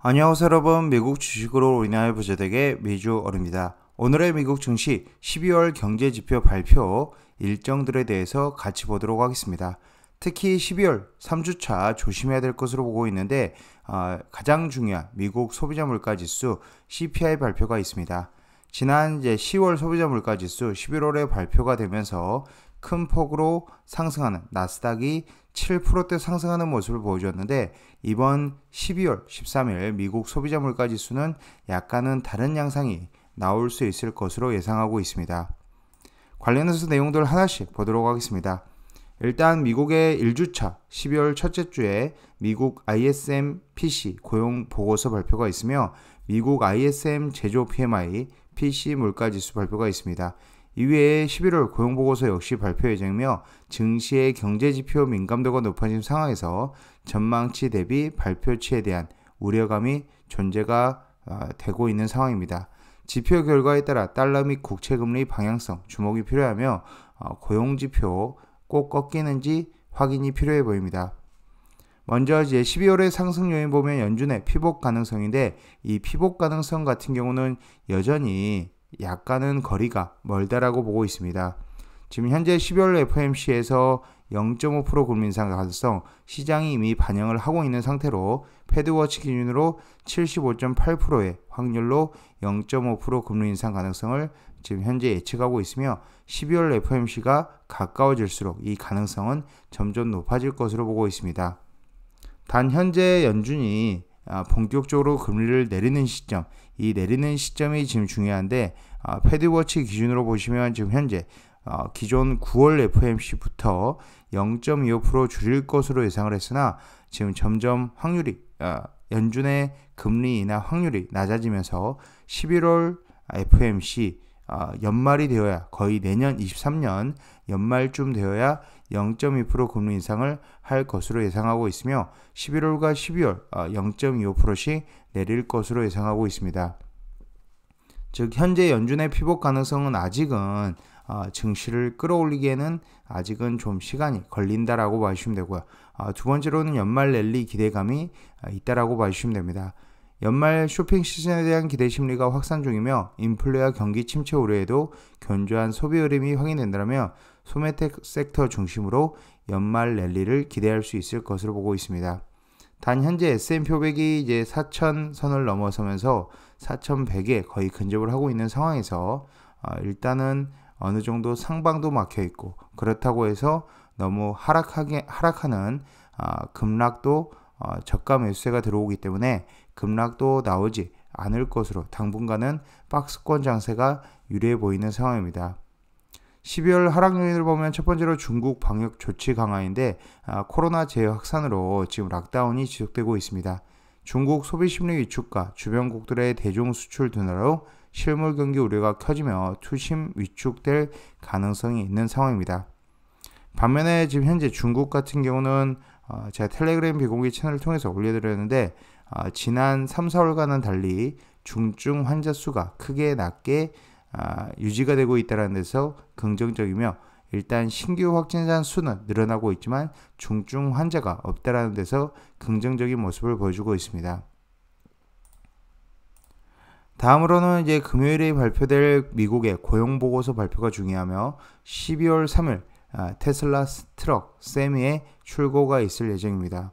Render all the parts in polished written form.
안녕하세요 여러분, 미국 주식으로 인하여 부자되게 미주얼입니다. 오늘의 미국 증시 12월 경제지표 발표 일정들에 대해서 같이 보도록 하겠습니다. 특히 12월 3주차 조심해야 될 것으로 보고 있는데 가장 중요한 미국 소비자 물가지수 CPI 발표가 있습니다. 지난 10월 소비자 물가지수 11월에 발표가 되면서 큰 폭으로 상승하는 나스닥이 7%대 상승하는 모습을 보여줬는데 이번 12월 13일 미국 소비자 물가지수는 약간은 다른 양상이 나올 수 있을 것으로 예상하고 있습니다. 관련해서 내용들 하나씩 보도록 하겠습니다. 일단 미국의 1주차 12월 첫째 주에 미국 ISM PC 고용 보고서 발표가 있으며 미국 ISM 제조 PMI PC 물가지수 발표가 있습니다. 이외에 11월 고용보고서 역시 발표 예정이며 증시의 경제지표 민감도가 높아진 상황에서 전망치 대비 발표치에 대한 우려감이 존재가 되고 있는 상황입니다. 지표 결과에 따라 달러 및 국채금리 방향성 주목이 필요하며 고용지표 꼭 꺾이는지 확인이 필요해 보입니다. 먼저 이제 12월의 상승 요인 보면 연준의 피복 가능성인데 이 피복 가능성 같은 경우는 여전히 약간은 거리가 멀다라고 보고 있습니다. 지금 현재 12월 FOMC에서 0.5% 금리 인상 가능성 시장이 이미 반영을 하고 있는 상태로 패드워치 기준으로 75.8%의 확률로 0.5% 금리 인상 가능성을 지금 현재 예측하고 있으며 12월 FOMC가 가까워질수록 이 가능성은 점점 높아질 것으로 보고 있습니다. 단 현재 연준이 본격적으로 금리를 내리는 시점, 이 내리는 시점이 지금 중요한데 패드워치 기준으로 보시면 지금 현재 기존 9월 FOMC부터 0.25% 줄일 것으로 예상을 했으나 지금 점점 확률이 연준의 금리 인하 확률이 낮아지면서 11월 FOMC 연말이 되어야 거의 내년 23년 연말쯤 되어야 0.2% 금리 인상을 할 것으로 예상하고 있으며 11월과 12월 0.25%씩 내릴 것으로 예상하고 있습니다. 즉 현재 연준의 피복 가능성은 아직은 증시를 끌어올리기에는 아직은 좀 시간이 걸린다라고 봐주시면 되고요. 두 번째로는 연말 랠리 기대감이 있다라고 봐주시면 됩니다. 연말 쇼핑 시즌에 대한 기대 심리가 확산 중이며 인플레와 경기 침체 우려에도 견조한 소비 흐름이 확인된다면 소매택 섹터 중심으로 연말 랠리를 기대할 수 있을 것으로 보고 있습니다. 단 현재 S&P 500이 이제 4,000선을 넘어서면서 4,100에 거의 근접을 하고 있는 상황에서 일단은 어느 정도 상방도 막혀 있고 그렇다고 해서 너무 하락하는 급락도 저가 매수세가 들어오기 때문에 급락도 나오지 않을 것으로 당분간은 박스권 장세가 유리해 보이는 상황입니다. 12월 하락 요인을 보면 첫 번째로 중국 방역 조치 강화인데 코로나 재확산으로 지금 락다운이 지속되고 있습니다. 중국 소비심리 위축과 주변국들의 대중 수출 둔화로 실물 경기 우려가 커지며 투심 위축될 가능성이 있는 상황입니다. 반면에 지금 현재 중국 같은 경우는 제가 텔레그램 비공개 채널을 통해서 올려드렸는데 지난 3, 4월과는 달리 중증 환자 수가 크게 낮게 유지가 되고 있다는 데서 긍정적이며 일단 신규 확진자 수는 늘어나고 있지만 중증 환자가 없다는 데서 긍정적인 모습을 보여주고 있습니다. 다음으로는 이제 금요일에 발표될 미국의 고용보고서 발표가 중요하며 12월 3일 테슬라 트럭 세미의 출고가 있을 예정입니다.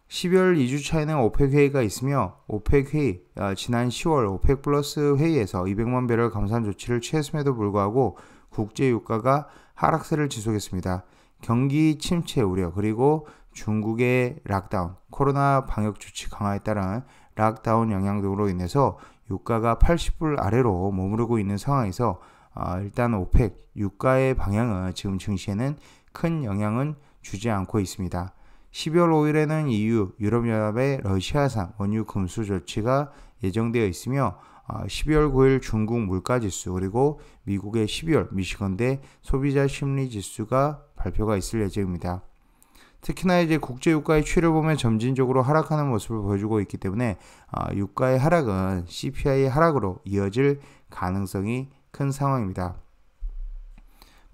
12월 2주차에는 오펙 회의가 있으며 오펙 회의 지난 10월 오펙 플러스 회의에서 200만 배럴 감산 조치를 취했음에도 불구하고 국제 유가가 하락세를 지속했습니다. 경기 침체 우려 그리고 중국의 락다운, 코로나 방역 조치 강화에 따른 락다운 영향 등으로 인해서 유가가 80불 아래로 머무르고 있는 상황에서 일단 오펙 유가의 방향은 지금 증시에는 큰 영향은 주지 않고 있습니다. 12월 5일에는 EU, 유럽연합의 러시아산 원유 금수 조치가 예정되어 있으며 12월 9일 중국 물가지수 그리고 미국의 12월 미시건대 소비자 심리지수가 발표가 있을 예정입니다. 특히나 이제 국제유가의 추이를 보면 점진적으로 하락하는 모습을 보여주고 있기 때문에 유가의 하락은 CPI의 하락으로 이어질 가능성이 큰 상황입니다.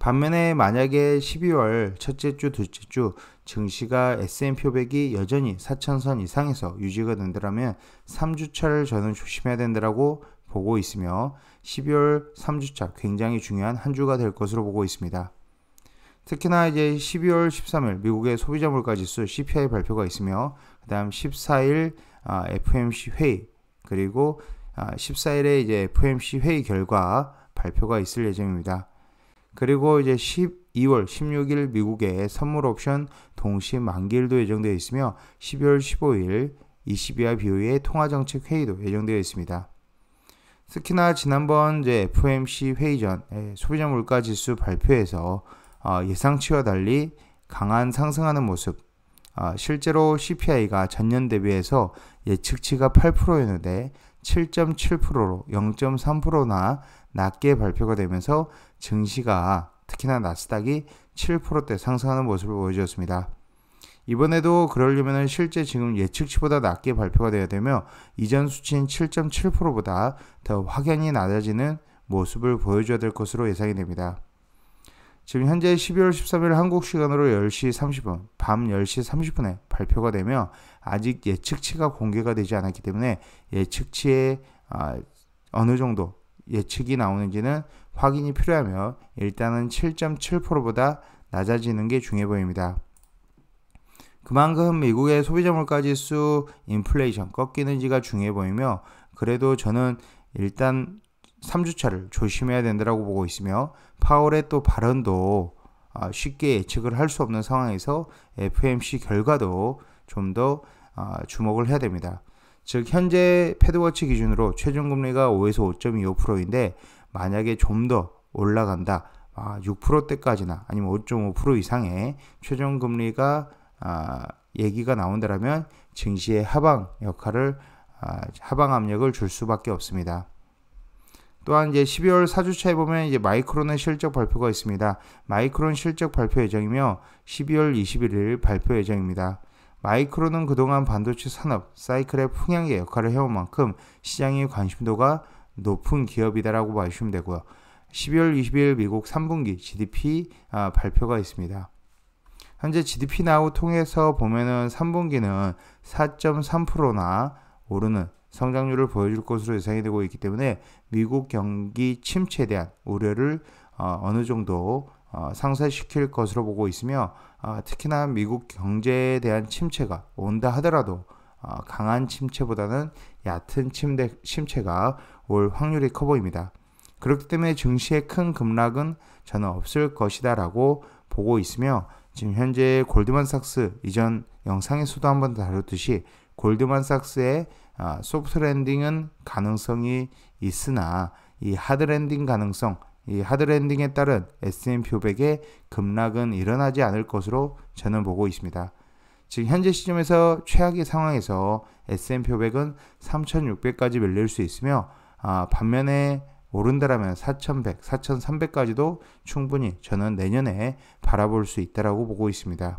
반면에 만약에 12월 첫째 주, 둘째 주 증시가 S&P 500이 여전히 4,000선 이상에서 유지가 된다면 3주차를 저는 조심해야 된다고 보고 있으며 12월 3주차 굉장히 중요한 한 주가 될 것으로 보고 있습니다. 특히나 이제 12월 13일 미국의 소비자 물가 지수 CPI 발표가 있으며 그 다음 14일 FOMC 회의 그리고 14일에 이제 FOMC 회의 결과 발표가 있을 예정입니다. 그리고 이제 12월 16일 미국의 선물 옵션 동시 만기일도 예정되어 있으며 12월 15일 ECB와 BOE의 통화정책 회의도 예정되어 있습니다. 특히나 지난번 이제 FOMC 회의 전 소비자 물가 지수 발표에서 예상치와 달리 강한 상승하는 모습, 실제로 CPI가 전년 대비해서 예측치가 8%였는데 7.7%로 0.3%나 낮게 발표가 되면서 증시가 특히나 나스닥이 7%대 상승하는 모습을 보여주었습니다. 이번에도 그러려면 실제 지금 예측치보다 낮게 발표가 되어야 되며 이전 수치인 7.7%보다 더 확연히 낮아지는 모습을 보여줘야 될 것으로 예상이 됩니다. 지금 현재 12월 13일 한국 시간으로 10시 30분, 밤 10시 30분에 발표가 되며 아직 예측치가 공개가 되지 않았기 때문에 예측치에 어느 정도 예측이 나오는지는 확인이 필요하며 일단은 7.7%보다 낮아지는 게 중요해 보입니다. 그만큼 미국의 소비자 물가 지수 인플레이션 꺾이는지가 중요해 보이며 그래도 저는 일단 3주차를 조심해야 된다고 보고 있으며 파월의 또 발언도 쉽게 예측을 할 수 없는 상황에서 FOMC 결과도 좀 더 주목을 해야 됩니다. 즉 현재 패드워치 기준으로 최종금리가 5에서 5.25%인데 만약에 좀 더 올라간다 6%대까지나 아니면 5.5% 이상의 최종금리가 얘기가 나온다면 증시의 하방 역할을 하방 압력을 줄 수밖에 없습니다. 또한 이제 12월 4주차에 보면 이제 마이크론의 실적 발표가 있습니다. 마이크론 실적 발표 예정이며 12월 21일 발표 예정입니다. 마이크론은 그동안 반도체 산업 사이클의 풍향의 역할을 해온 만큼 시장의 관심도가 높은 기업이다라고 봐주시면 되고요. 12월 20일 미국 3분기 GDP 발표가 있습니다. 현재 GDP 나우 통해서 보면은 3분기는 4.3%나 오르는 성장률을 보여줄 것으로 예상이 되고 있기 때문에 미국 경기 침체에 대한 우려를 어느 정도 상쇄시킬 것으로 보고 있으며 특히나 미국 경제에 대한 침체가 온다 하더라도 강한 침체보다는 얕은 침체가 올 확률이 커 보입니다. 그렇기 때문에 증시의 큰 급락은 저는 없을 것이다 라고 보고 있으며 지금 현재 골드만삭스 이전 영상에서도 한번 다뤘듯이 골드만삭스의 소프트 랜딩은 가능성이 있으나 이 하드 랜딩 가능성, 이 하드 랜딩에 따른 S&P 500의 급락은 일어나지 않을 것으로 저는 보고 있습니다. 즉 현재 시점에서 최악의 상황에서 S&P 500은 3,600까지 밀릴 수 있으며 반면에 오른다라면 4,100, 4,300까지도 충분히 저는 내년에 바라볼 수 있다라고 보고 있습니다.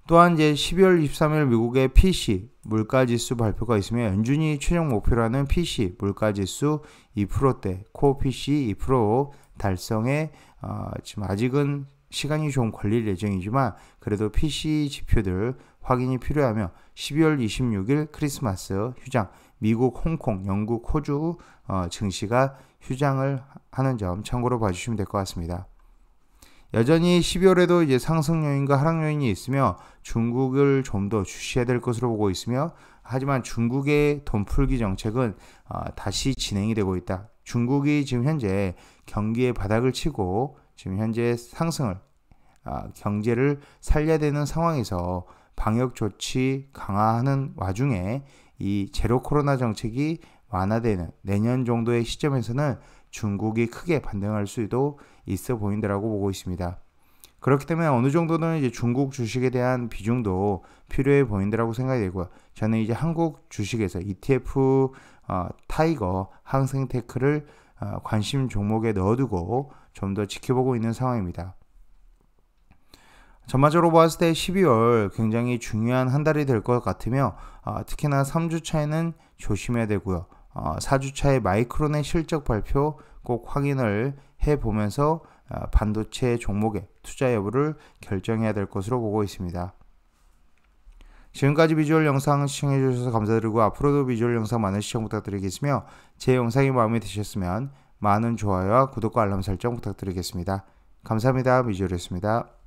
또한 이제 12월 23일 미국의 PC 물가지수 발표가 있으며 연준이 최종 목표라는 PC 물가지수 2%대 코어 PC 2% 달성에 지금 아직은 시간이 좀 걸릴 예정이지만 그래도 PC 지표들 확인이 필요하며 12월 26일 크리스마스 휴장 미국, 홍콩, 영국, 호주 증시가 휴장을 하는 점 참고로 봐주시면 될 것 같습니다. 여전히 12월에도 이제 상승 요인과 하락 요인이 있으며 중국을 좀 더 주시해야 될 것으로 보고 있으며 하지만 중국의 돈 풀기 정책은 다시 진행이 되고 있다. 중국이 지금 현재 경기의 바닥을 치고 지금 현재 상승을 경제를 살려야 되는 상황에서 방역 조치 강화하는 와중에 이 제로 코로나 정책이 완화되는 내년 정도의 시점에서는 중국이 크게 반등할 수도 있어 보인다라고 보고 있습니다. 그렇기 때문에 어느 정도는 이제 중국 주식에 대한 비중도 필요해 보인다라고 생각이 되고요. 저는 이제 한국 주식에서 ETF 타이거 항생테크를 관심 종목에 넣어두고 좀 더 지켜보고 있는 상황입니다. 전반적으로 봤을 때 12월 굉장히 중요한 한 달이 될 것 같으며 특히나 3주 차에는 조심해야 되고요. 4주 차에 마이크론의 실적 발표 꼭 확인을 해보면서 반도체 종목의 투자 여부를 결정해야 될 것으로 보고 있습니다. 지금까지 비주얼 영상 시청해주셔서 감사드리고 앞으로도 비주얼 영상 많은 시청 부탁드리겠으며 제 영상이 마음에 드셨으면 많은 좋아요와 구독과 알람 설정 부탁드리겠습니다. 감사합니다. 비주얼이었습니다.